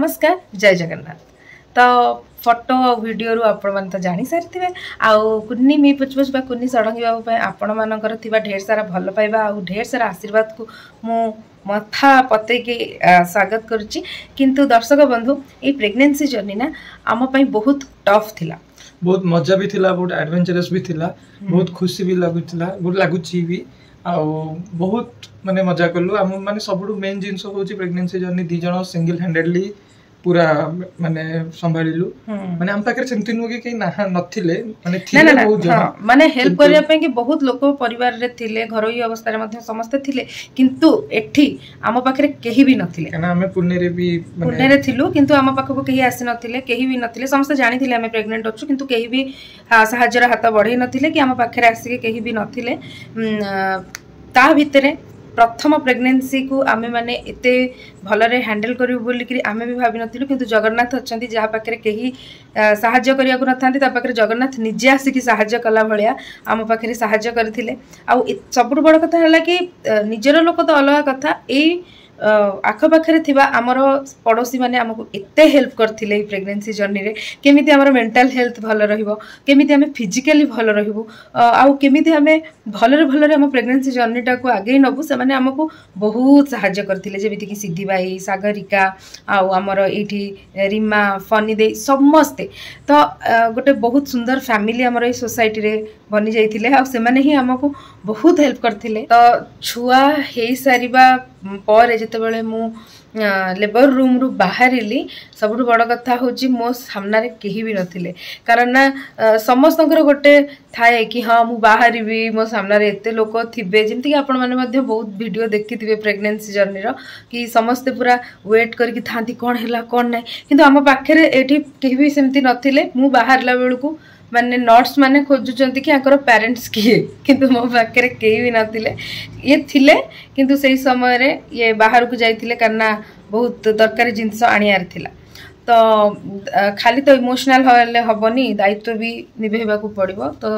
नमस्कार जय जगन्नाथ। तो फोटो वीडियो रू आपण मन तो जानी सारी थे आउ कुन्नी मी पुछपुछ बा कुन्नी सड़ंगी बाबू आपण मानकर थिबा ढेर सारा भल पाइबा आउ ढेर सारा आशीर्वाद को मु मथा पते के स्वागत करुच्ची। किंतु दर्शक बंधु ये प्रेगनेंसी जर्नी ना आम पई बहुत टफ थिला, बहुत मजा भी थिला, बहुत एडवेंचरस भी थिला, बहुत खुशी भी लागुथिला, बहुत लागुची भी आउ बहुत माने मजा करलु। हम माने सबुडु मेन जिंस होची प्रेगनेंसी जर्नी दी जण सिंगल हैंडेडली पूरा माने संभाळिलु। माने हम पाकर सेंति नुगे के ना नथिले माने थिले बहुत जण माने हेल्प करिया पे कि बहुत लोक परिवार रे थिले, घरोई अवस्था रे मध्ये समस्त थिले, किंतु एठी हम पाखरे केही भी नथिले। काना हमें पुणे रे भी पुणे रे थिलु किंतु हम पाखको केही आसी नथिले, केही भी नथिले। समस्त जानि थिले हम प्रेग्नेंट अछु किंतु केही भी सहाय्यर हाथ बढ़े नथिले कि हम पाखरे आसी के केही भी नथिले। ता भितरे प्रथम प्रेगनेंसी को आमे माने एते भलरे हैंडल करियो बोली कि आमे भी भाबी नथिलु, किंतु जगन्नाथ अछंती जहा पाखरे केही सहाय्य करिया को नथांती ता पाखरे जगन्नाथ निजे आसी कि सहाय्य कला भलिया आम पाखरे सहाय्य करथिले। आ सबुठ बड़ कथा हला कि निजर लोक तो अलग कथा, ए आखपाखे थिबा आमर पड़ोशी माने हमको एते हेल्प करथिले प्रेगनेंसी जर्नी रे। केमिति हमर मेंटल हेल्थ भल रहिबो, केमिति हमें फिजिकली भल रहिबो, आउ केमिति हमें भलरे भलरे हम प्रेगनेंसी जर्नी टा को आगे नबु से माने हमको बहुत सहाय्य करथिले। जेमिति कि सिद्धि भाई, सागरिका आउ हमर एठी रीमा, फनी दे समस्ते तो गोटे बहुत सुंदर फैमिली हमर ए सोसाइटी रे बनी जाइथिले आ से माने ही हमको बहुत हेल्प करथिले। तो छुआ हेई सारिबा पर जेतेबेले मु लेबर रूम रु बाहरिली सबुठ बड़ कथा होची मो सामना रे केही भी नथिले। कारण ना समस्तंकर गोटे थाए कि हाँ मु बाहरिबी, मो सामना रे एते लोक थिबे, जेमति कि आपण माने मध्ये बहुत वीडियो देखिथिबे प्रेगनेंसी जर्नी रो कि समस्त पूरा वेट करके थांती कोन हैला कोन नै, किंतु हम पाखरे एठी केही भी सेमति नथिले। मु बाहरला बेलकू माने नर्स माने खोजुचंती कि आकर पेरेंट्स किए, किंतु मो पाखरे केही भी नथिले। ये थिले किंतु सेही समय रे ये बाहर को जाइथिले कारण बहुत दरकारी जिंस आनियार थिला। तो खाली तो इमोशनल होले हबनी, दायित्व भी निभेबा को पड़िबो। तो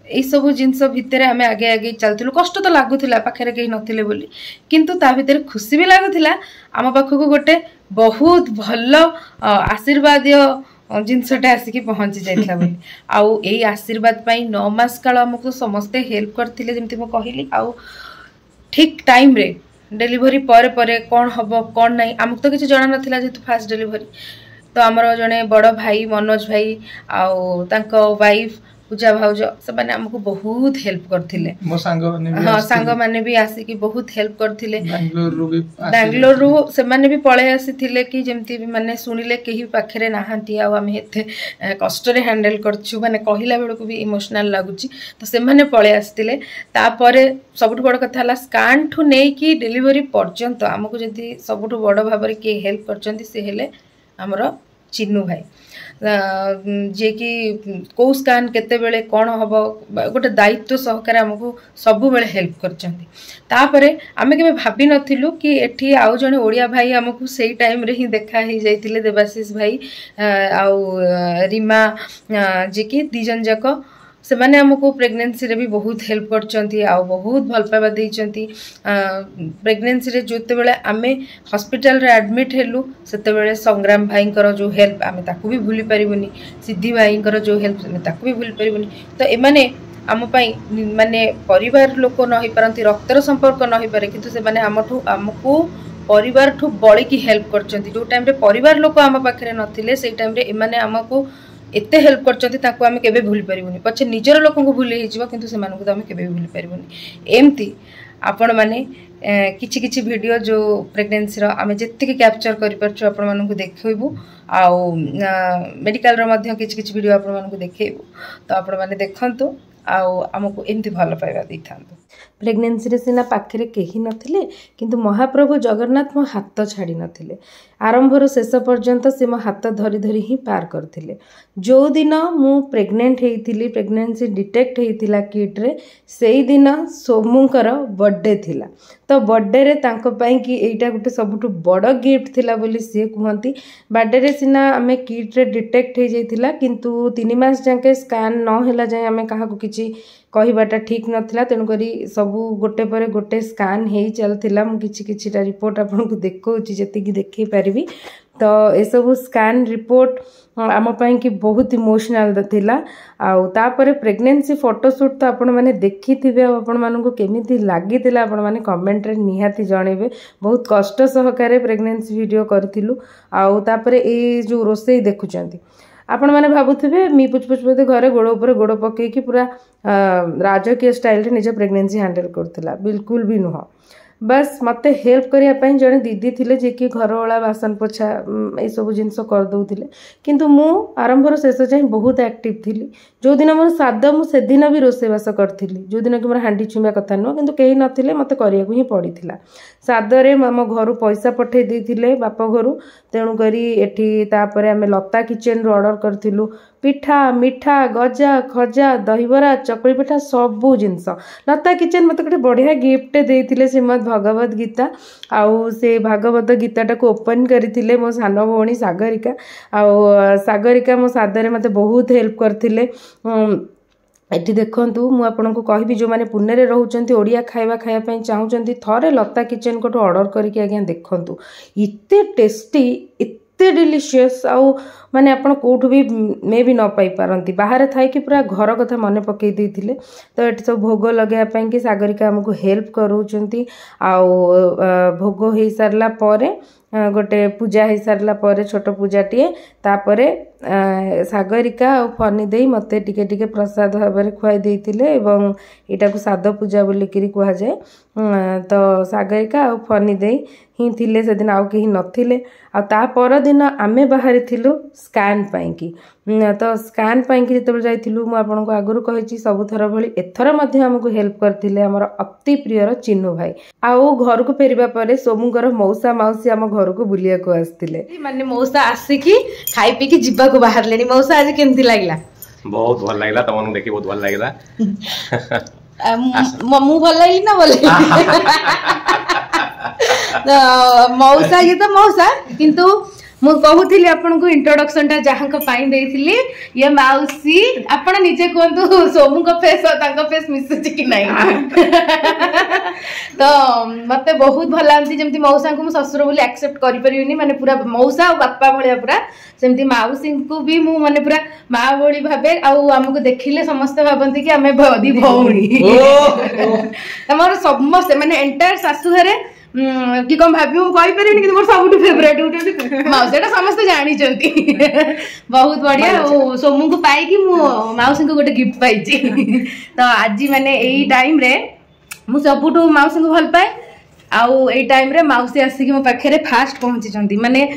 एई सब जिंस भितरे हमें आगे आगे चलथिलु। कष्ट तो लागुथिला पाखरे केही नथिले बोली, किंतु ता भितरे खुशी भी लागुथिला। आम पाखको गोटे बहुत भल आशीर्वाद जिनसटा आसिकी पहुंची जाइला बोली। आउ एई आशीर्वाद पई 9 मास काल हमको समस्ते हेल्प करथिले, जेमति म कहिली। आउ ठीक टाइम रे डेलीवरी परे परे कौन हबो कौन नहीं आमको तो किसी जाना नथिला, जेतु फास्ट डेलीवरी। तो आमर जने बड़ भाई मनोज भाई आउ तांको वाइफ पूजा भाउज से माने हमको बहुत हेल्प करथिले। मो सांग माने भी हां सांग माने भी आसी कि बहुत हेल्प करथिले। बेंगलोर रू से माने भी पळे आसीथिले कि जेमति भी माने सुनिले केही पाखरे नाहांती आ हम हेते कष्ट रे हैंडल करछु माने कहिला बेलको भी इमोशनल लागुची। तो से माने पळे आसीथिले। तापरे सबुठ बड़ कथा हला स्कैन ठु नै कि डिलीवरी पर्यंत हमको जदी सबुठ बड़ भाबरे के हेल्प करचंती से हेले हमरो चिन्नू भाई, जे कि को स्कैन केते बेले कौन हम गोटे दायित्व सहकार आमको सब बेले हेल्प करचंती। तापरे आमे केबे भाबी नथिलु कि एठी आउ जने ओडिया भाई हमको सेही टाइम रे ही देखा ही जाइतिले, देवाशीष भाई आउ रीमा, जे कि दी जन जाको से माने हमको प्रेगनेंसी रे भी बहुत हेल्प करचंती आ बहुत भल पाबा देइचंती। प्रेगनेंसी रे जोते बेले आमे हॉस्पिटल रे एडमिट हेलु सेते बेले संग्राम भाई कर जो हेल्प आमे ताकू भी भूली परिबोनी, सिद्धि भाई कर जो हेल्प आमे ताकू भी भूली परिबोनी। तो ए माने आम पई माने परिवार लोक न होई परंती, रक्तर संपर्क न होई पारे, किंतु से माने हमको परिवार ठु बळी की हेल्प करचंती। जो टाइम रे परिवार लोक आम पाखरे नथिले सेही टाइम रे ए माने हमको एते हेल्प करचंती, ताको आमे केबे भूली परिबोनी। पछे निजर लोकन को भूली हिजबो किंतु से मानको तो आमे केबे भूली परिबोनी। एमती आपण माने किछि किछि वीडियो जो प्रेगनेंसी रो आमे जत्ते के कैप्चर करि परछु आपण मानको देखैबु, आउ मेडिकल रो मध्ये किछि किछि वीडियो आपण मानको देखैबु। तो आपण माने देखंतु आउ हमको एमती भल पाइबा दैथांतु। प्रेगनेंसी रे सिना पाखरे केही नथिले, किंतु महाप्रभु जगन्नाथ मो हाथ छाड़ी नथिले। आरंभर शेष पर्यंत से मो हाथ धरी धरी ही पार करथिले। जो दिन मु प्रेग्नेंट हेइथिली, प्रेगनेंसी डिटेक्ट हेइथिला किट रे, सेही दिन सोमुंकर बर्थडे थिला। तो बर्थडे रे तांको पई कि एटा गुटे सबुठ बड़ गिफ्ट थिला बोली से कहंती। बर्थडे रे सिना हमें किट रे डिटेक्ट हे जाइथिला, किंतु 3 मास जाके स्कैन न होला जाय हमें काहा को किछि कहबाटा ठीक नथिला तेणुकरी सबू गोटे पर गोटे स्कान हो चलता मुझे किछिटा रिपोर्ट आपन को देखौछि जेतिकी देखै पारिबी तो ए सब स्कान रिपोर्ट आम कि बहुत इमोशनल थिला आउ तापर प्रेगनेंसी फोटोशूट तो आपण मैंने देखी थे आपण मानक केमिति लगी आपण मैंने कमेंट रे निहाती जणेबे बहुत कष्ट सहकारे प्रेगनेंसी वीडियो करथिलु आउ तापर ए जो रोसई देखुचंती आपण मैंने भावुथे मी पुष्पति घरे गोड़ उपर गोड़ पकईकि पूरा राजकीय स्टाइल रे निज प्रेगनेंसी हैंडल करथिला बिल्कुल भी नुह बस मत हेल्प करने जड़े दीदी थे जे कि घर ओला बासन पोछा ये सब जिनस कर दौले किंतु मु आरंभर शेष जाए बहुत एक्टिव थी जो दिन मोर साद मुझे दिन भी रोषेबास करी जो दिन कि मोर हांडी छुआ कथा नुह कि कहीं नथिले मत करिया ही पड़ता सादरे आम घर पैसा पठे देते बाप घर तेणुक एपर आम लता किचेन रू ऑर्डर करूँ पिठा मिठा गजा खजा दहीबरा चकली पिठा सबू जिनस लता किचेन मत गोटे बढ़िया गिफ्ट देते श्रीमद भगवत गीता आउ से भागवत गीताटा को ओपन करते मो सान भौणी सागरिका आउ सागरिका मो सादरे मत बहुत हेल्प करते एठी देखंतु मु आपनको कहबी जो माने पुणे रे रहउचंती ओडिया खाइबा खाया पई चाहउचंती थरे लता किचेन को ऑर्डर करके आज्ञा देखंतु इत्ते टेस्टी इत्ते डिलिशियस आउ माने आपण कोठु भी मे भी न पाई पारंती बाहर थाई कि पूरा घर कथा मने पकई देथिले तो एठी सब भोग लगाया पई कि सागरिका हमको हेल्प करूचंती आउ भोग हो सारला परे गोटे पूजा हो सारला परे छोट पूजाटीए तापरे सागरिका और फनी दे मते टिके टिके प्रसाद भाव खुआई देइतिले एवं एटा को साद पूजा बोली करी कहा जाए तो सागरिका और फनी दे ही थिले से दिन आउ केही नथिले आ ता पर दिन आमे बाहर थिलु स्कान पाई की तो स्कान पाई की जतबे जाइथिलु मु आपन को आगुरु कहिछि सब थर भली एथर मध्ये हमको हेल्प करथिले हमर अति प्रियर चिन्नू भाई आउ घर को फेरिबा परे सोमुगर मौसा माउसी हम घर को बुलिया को आस्तिले माने मौसा आसिकी खाई पी की जिबा को बाहर लेनी मौसा आज केमती लागला बहुत भल लागला तमन देखि बहुत भल लागला मु भल लागली ना बोले मौसा ये तो मौसा किंतु मु कहूली आपन को इंट्रोडक्शन टा जहाँ देइथिली ये माउसी आपण निजे कहतु सोमू को फेस और तांको फेस मिसुची कि नहीं तो मते बहुत भल लागती जमती मौसा को मु ससुर बोली एक्सेप्ट करि परिबिनी माने पूरा मौसा और बापा भलिया पूरा सेमती माउसी को भी मु माने पूरा माँ भली भाबे आउ हमको देखिले समस्त भाबंती कि आमे दी भौणी हमर समस्त माने एंटायर सासु घरे कि कम भाभी मु कहि परिनी कि मोर सबटु फेवरेट उठे माउसी समस्त जानी चंती बहुत बढ़िया ओ सोमू को पाई कि मु माउसी को गोटे गिफ्ट पाइची तो आज माने एई टाइम रे मु सबटु माउसी को भल पाए आउ एई टाइम रे माउसी आसी कि मो पाखरे फास्ट पहुंची चंती माने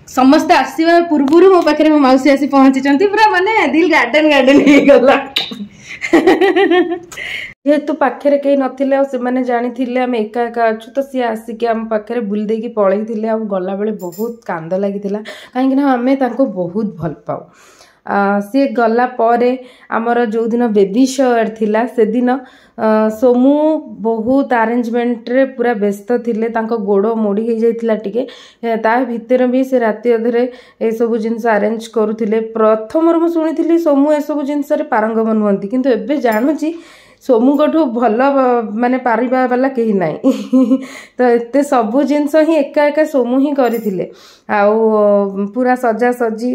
समस्त आसीबा पूर्वरु मो पाखरे मो माउसी आसी पहुंची चंती पूरा माने दिल गार्डन गार्डन हे गला जेहेतु पाखे कहीं नथिले से मैंने जानी थे आम एका एका अच्छु तो सी आसिक आम पाखे बुल देकी पलई थे आ गला बेले बहुत कांद लगी कहीं आम बहुत भल पाऊ सी गला परे आमर जो दिन बेबी शावर थिला से दिन सोमू बहुत अरेंजमेंट रे पूरा व्यस्त थिले तांको गोड़ मोड़ी हो जाइथिला टिके ता भितर भी से राति अधरे ए सब जिनस अरेंज करूथिले प्रथम मु सुनिथिली सोमू ए सब जिनस रे पारंगम नुहंती किंतु एबे जानुची सोमू कठू भल माने पारिबा वाला कहीं नहीं तो एते सबू जिनस ही एका एका सोमू ही करथिले आउ पूरा सजा सजी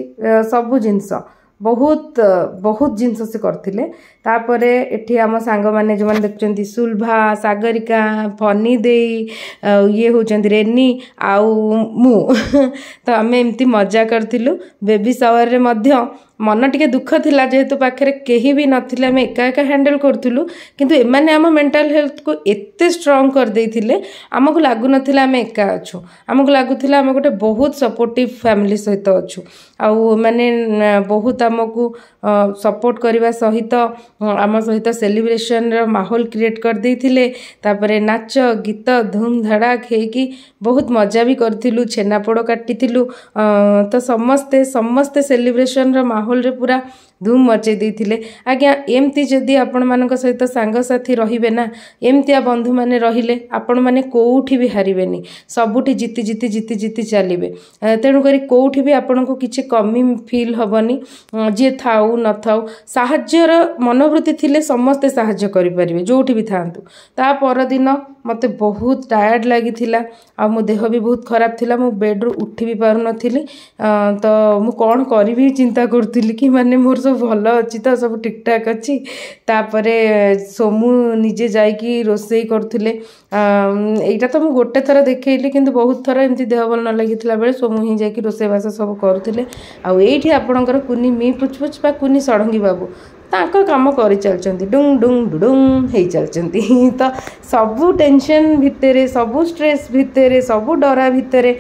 सबू जिनस बहुत बहुत जिनस से करथिले तापरे एठी आम सांग माने जो माने देखचंती सुलभा सागरिका फनी देई ये होचंती रेनी आउ मु तो आमे एमती मजा करथिलु बेबी शावर रे मध्य मन टिके दुख थिला जेहेतु पाखरे केही भी नथिले आमे एका एका हैंडल करथुलु किंतु एमाने आम मेंटल हेल्थ को एते स्ट्रांग कर देइथिले हमकु लागु नथिला आमे एका अछु हमकु लागुथिला आमे गोटे बहुत सपोर्टिव फैमिली सहित अछु आउ माने बहुत हमकु सपोर्ट करबा सहित आम सहित सेलिब्रेशन रो माहौल क्रिएट कर देइथिले तापरे नाच गीत धूम धड़ाक हेकी बहुत मजा भी करथिलु छेनापोड़ काटिथिलु तो समस्ते समस्ते सेलिब्रेशन रो माहौल रे पूरा धूम मचई देइथिले आज्ञा एमती जदि आपण मानक सहित सांगसाथी रहिबे ना एमतिया बंधु माने रहिले आपण माने कोउठी भी हारिबेनी सबुठी जीति जीति जीति जीति चलिबे तेणु करी कोउठी भी आपण को किछि कमी फील हबनी जे थाउ न थाउ साहाज्यर मनोवृत्ति थिले समस्ते साहाज्य करि परिबे जोठी भी थांतु ता पर दिन मते बहुत टायर्ड लागि थिला आ मो देह भी बहुत खराब थिला मो बेड रु उठी भी पारु नथिली तो मु कोन करिवि चिंता करथिली कि माने मोर सब भलो अछि तो सब ठीक ठाक अछि तापरे सोमु निजे जाई कि रोसई करथिले एटा तो मु गोटे थरा देखैली किंतु बहुत थरा एमती देह भल न लागिथिला बेले सोमु ही जाई कि रोसई बासा सब करथिले आ एठी आपणकर कुनी मी पुछपुछ बा कुनी सडंगी बाबू तांको काम करि चलचंती डुंग डुंग डुडुंग हेई चलचंती तो सबु टेंशन भितरे सबु स्ट्रेस भितरे सबु डरा भितरे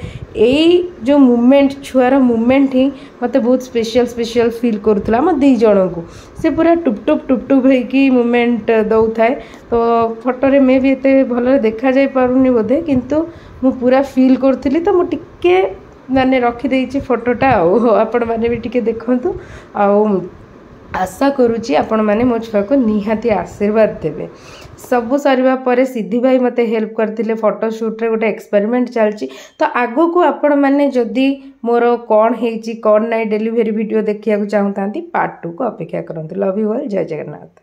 एई जो मूवमेंट छुआर मूवमेंट ही मते बहुत स्पेशल फील करूथला हम दी जण को से पूरा टुप टुप हेकी मूवमेंट दउ थाए तो फोटो रे मे भी एते भलो देखा जाय पारुनी बोधे किंतु मु पूरा फील करथली तो मु टिके माने रखि देइछि फोटोटा आपण माने भी टिके देखंतु आ आशा करुच्ची आपण माने मो छुआ को निहाती आशीर्वाद देवे सबू सरिबा परे सिद्धि भाई मते हेल्प करथिले फोटोशूट रे गोटे एक्सपेरिमेंट चलची तो आगो को आपण माने जदी मोर कोन हेची कोन नाइ डिलीवरी वीडियो देखिया को चाहतांती पार्ट 2 को अपेक्षा करंतु लव यू ऑल जय जगन्नाथ।